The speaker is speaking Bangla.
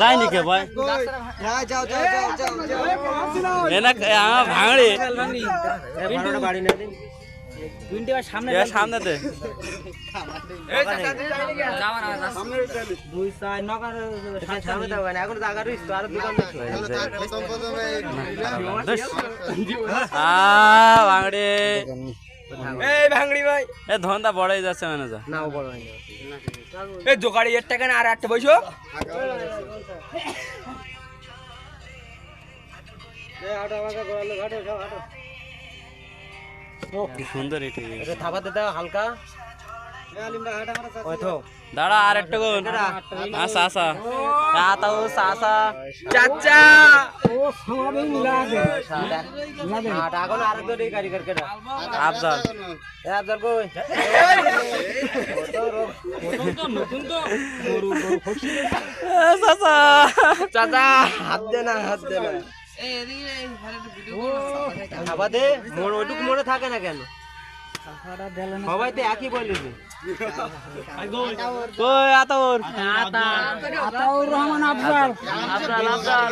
যায়নি কে ভাই ভাঙড়ি সামনে ভাঙড়ি ভাই ধন্দা বড়াই যাচ্ছে মানে না বড় হয় না জোগাড়ি এর টাকা না আর একটা বইছো কি সুন্দর এটা থাবাতে দাও হালকা দাঁড়া আর একটা গুণ আসা আসা আতাও সাসা চাচা আফজাল চাচা হাত দে না হাত দে না খাবাতে মন ওইটুকু মনে থাকে না কেন সবাই তো একই বলে কই আতাউর আতাউর রহমান আফজাল আফজাল